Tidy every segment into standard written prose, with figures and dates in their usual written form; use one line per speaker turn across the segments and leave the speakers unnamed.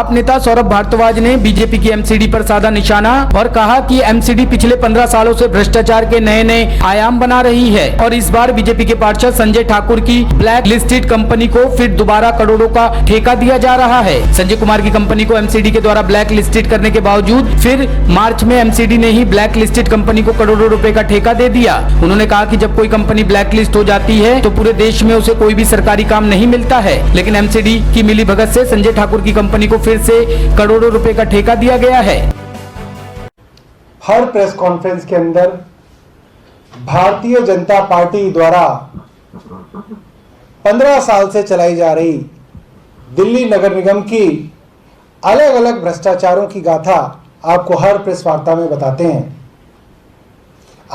आप नेता सौरभ भारद्वाज ने बीजेपी की एमसीडी पर साधा निशाना और कहा कि एमसीडी पिछले 15 सालों से भ्रष्टाचार के नए नए आयाम बना रही है और इस बार बीजेपी के पार्षद संजय ठाकुर की ब्लैक लिस्टेड कंपनी को फिर दोबारा करोड़ों का ठेका दिया जा रहा है। संजय कुमार की कंपनी को एमसीडी के द्वारा ब्लैक लिस्टेड करने के बावजूद फिर मार्च में एमसीडी ने ही ब्लैक लिस्टेड कंपनी को करोड़ों रुपए का ठेका दे दिया। उन्होंने कहा कि जब कोई कंपनी ब्लैक लिस्ट हो जाती है तो पूरे देश में उसे कोई भी सरकारी काम नहीं मिलता है, लेकिन एमसीडी की मिलीभगत से संजय ठाकुर की कंपनी को फिर से करोड़ों रुपए का ठेका दिया गया है।
हर प्रेस कॉन्फ्रेंस के अंदर भारतीय जनता पार्टी द्वारा 15 साल से चलाई जा रही दिल्ली नगर निगम की अलग अलग भ्रष्टाचारों की गाथा आपको हर प्रेस वार्ता में बताते हैं।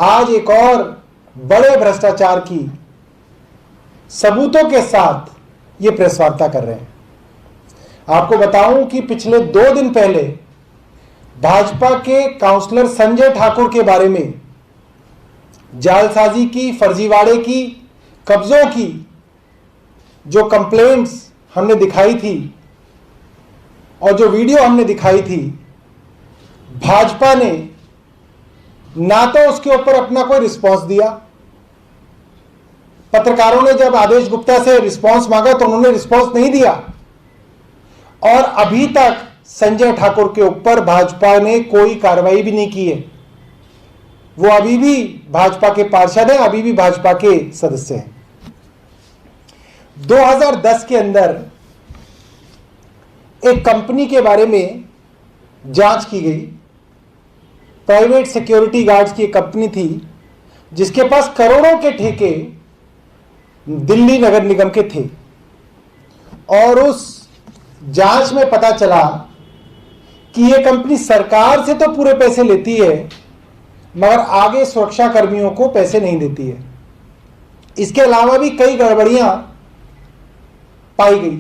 आज एक और बड़े भ्रष्टाचार की सबूतों के साथ ये प्रेस वार्ता कर रहे हैं। आपको बताऊं कि पिछले 2 दिन पहले भाजपा के काउंसलर संजय ठाकुर के बारे में जालसाजी की, फर्जीवाड़े की, कब्जों की जो कंप्लेंट्स हमने दिखाई थी और जो वीडियो हमने दिखाई थी, भाजपा ने ना तो उसके ऊपर अपना कोई रिस्पॉन्स दिया। पत्रकारों ने जब आदेश गुप्ता से रिस्पॉन्स मांगा तो उन्होंने रिस्पॉन्स नहीं दिया और अभी तक संजय ठाकुर के ऊपर भाजपा ने कोई कार्रवाई भी नहीं की है। वो अभी भी भाजपा के पार्षद हैं, अभी भी भाजपा के सदस्य हैं। 2010 के अंदर एक कंपनी के बारे में जांच की गई। प्राइवेट सिक्योरिटी गार्ड्स की एक कंपनी थी जिसके पास करोड़ों के ठेके दिल्ली नगर निगम के थे और उस जांच में पता चला कि यह कंपनी सरकार से तो पूरे पैसे लेती है मगर आगे सुरक्षा कर्मियों को पैसे नहीं देती है। इसके अलावा भी कई गड़बड़ियां पाई गई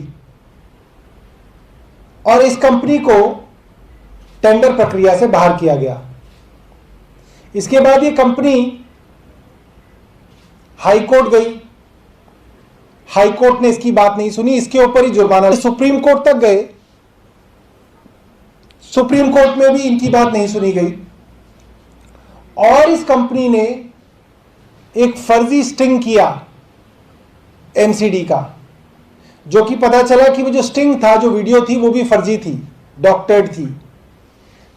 और इस कंपनी को टेंडर प्रक्रिया से बाहर किया गया। इसके बाद ये कंपनी हाई कोर्ट गई। हाई कोर्ट ने इसकी बात नहीं सुनी, इसके ऊपर ही जुर्माना, सुप्रीम कोर्ट तक गए। सुप्रीम कोर्ट में भी इनकी बात नहीं सुनी गई और इस कंपनी ने एक फर्जी स्टिंग किया एमसीडी का, जो कि पता चला कि वो जो स्टिंग था, जो वीडियो थी, वो भी फर्जी थी, डॉक्टर्ड थी।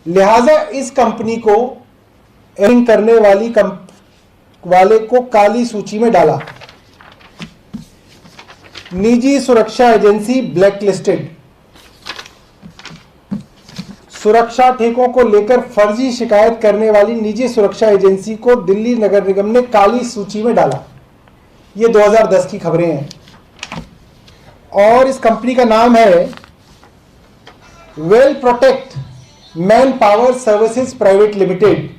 लिहाजा इस कंपनी को करने वाले को काली सूची में डाला। निजी सुरक्षा एजेंसी ब्लैक लिस्टेड। सुरक्षा ठेकों को लेकर फर्जी शिकायत करने वाली निजी सुरक्षा एजेंसी को दिल्ली नगर निगम ने काली सूची में डाला। ये 2010 की खबरें हैं और इस कंपनी का नाम है well protect man power services private limited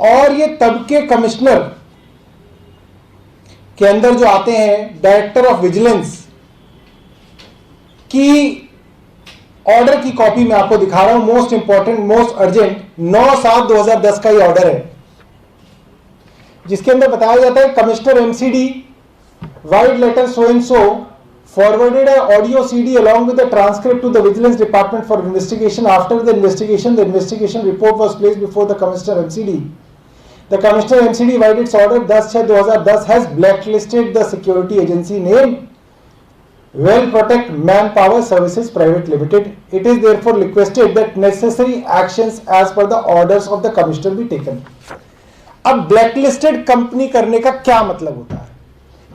और ये तब के कमिश्नर के अंदर जो आते हैं, डायरेक्टर ऑफ विजिलेंस की ऑर्डर की कॉपी मैं आपको दिखा रहा हूं। मोस्ट इंपॉर्टेंट, मोस्ट अर्जेंट 9/7/2010 का ये ऑर्डर है जिसके अंदर बताया जाता है commissioner MCD vide letter so and so forwarded a audio CD along with the transcript to the Vigilance Department for investigation. After the investigation report was placed before the Commissioner MCD. The Commissioner MCD, by its order 10/6/2010, has blacklisted the security agency name Well Protect Manpower Services Private Limited. It is therefore requested that necessary actions as per the orders of the Commissioner be taken. अब blacklisted company करने का क्या मतलब होता है,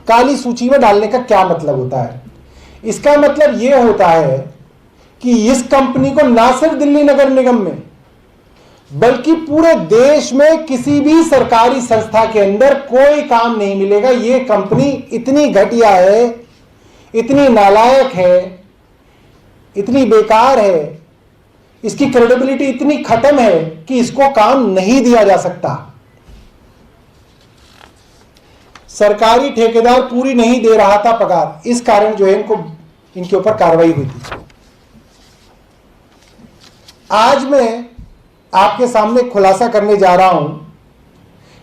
काली सूची में डालने का क्या मतलब होता है? इसका मतलब यह होता है कि इस कंपनी को ना सिर्फ दिल्ली नगर निगम में बल्कि पूरे देश में किसी भी सरकारी संस्था के अंदर कोई काम नहीं मिलेगा। यह कंपनी इतनी घटिया है, इतनी नालायक है, इतनी बेकार है, इसकी क्रेडिबिलिटी इतनी खत्म है कि इसको काम नहीं दिया जा सकता। सरकारी ठेकेदार पूरी नहीं दे रहा था पगार, इस कारण जो है इनके ऊपर कार्रवाई हुई थी। आज मैं आपके सामने खुलासा करने जा रहा हूं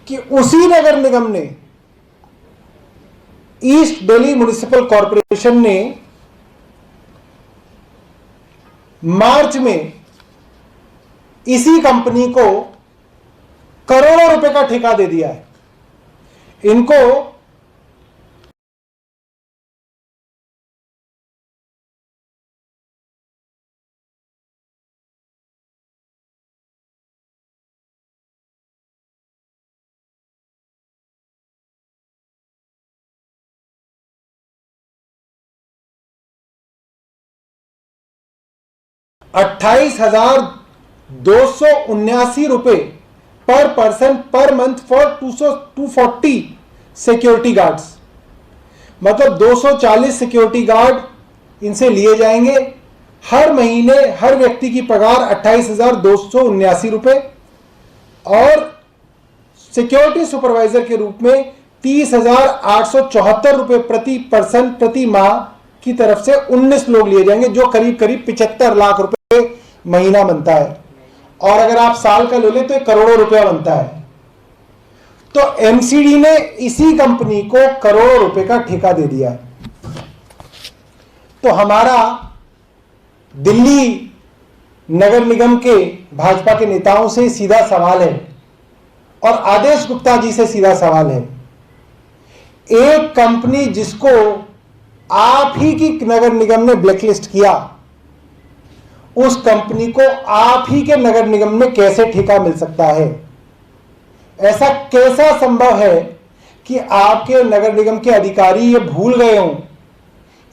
कि उसी नगर निगम ने, ईस्ट दिल्ली म्युनिसिपल कॉर्पोरेशन ने मार्च में इसी कंपनी को करोड़ों रुपए का ठेका दे दिया है। इनको ₹28,279 पर person per month for 240 security guards. मतलब 240 सिक्योरिटी गार्ड इनसे लिए जाएंगे। हर महीने हर व्यक्ति की पगार ₹28,279 और सिक्योरिटी सुपरवाइजर के रूप में ₹30,874 प्रति पर्सन प्रति माह की तरफ से 19 लोग लिए जाएंगे, जो करीब करीब 75 लाख रुपए महीना बनता है। और अगर आप साल का ले लें तो 1 करोड़ रुपया बनता है। तो एमसीडी ने इसी कंपनी को करोड़ों रुपए का ठेका दे दिया है। तो हमारा दिल्ली नगर निगम के भाजपा के नेताओं से सीधा सवाल है और आदेश गुप्ता जी से सीधा सवाल है। एक कंपनी जिसको आप ही की नगर निगम ने ब्लैकलिस्ट किया, उस कंपनी को आप ही के नगर निगम में कैसे ठेका मिल सकता है? ऐसा कैसा संभव है कि आपके नगर निगम के अधिकारी ये भूल गए हों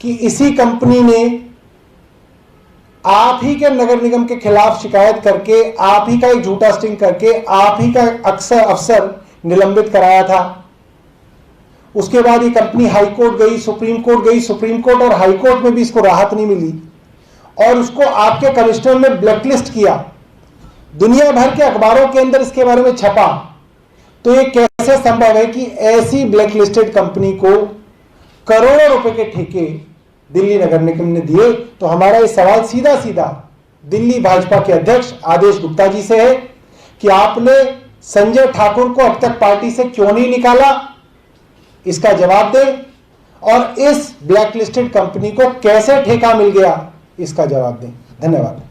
कि इसी कंपनी ने आप ही के नगर निगम के खिलाफ शिकायत करके, आप ही का एक झूठा स्टिंग करके आप ही का अफसर निलंबित कराया था। उसके बाद ये कंपनी हाई कोर्ट गई, सुप्रीम कोर्ट गई, सुप्रीम कोर्ट और हाई कोर्ट में भी इसको राहत नहीं मिली और उसको आपके कमिश्नर ने ब्लैकलिस्ट किया। दुनिया भर के अखबारों के अंदर इसके बारे में छपा। तो ये कैसे संभव है कि ऐसी ब्लैकलिस्टेड कंपनी को करोड़ों रुपए के ठेके दिल्ली नगर निगम ने दिए? तो हमारा ये सवाल सीधा सीधा दिल्ली भाजपा के अध्यक्ष आदेश गुप्ता जी से है कि आपने संजय ठाकुर को अब तक पार्टी से क्यों नहीं निकाला, इसका जवाब दें। और इस ब्लैकलिस्टेड कंपनी को कैसे ठेका मिल गया, इसका जवाब दें। धन्यवाद।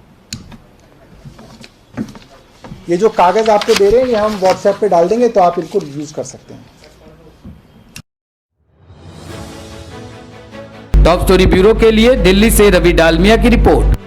ये जो कागज आपको दे रहे हैं ये हम व्हाट्सएप पे डाल देंगे, तो आप इनको यूज कर सकते हैं।
टॉप स्टोरी ब्यूरो के लिए दिल्ली से रवि डालमिया की रिपोर्ट।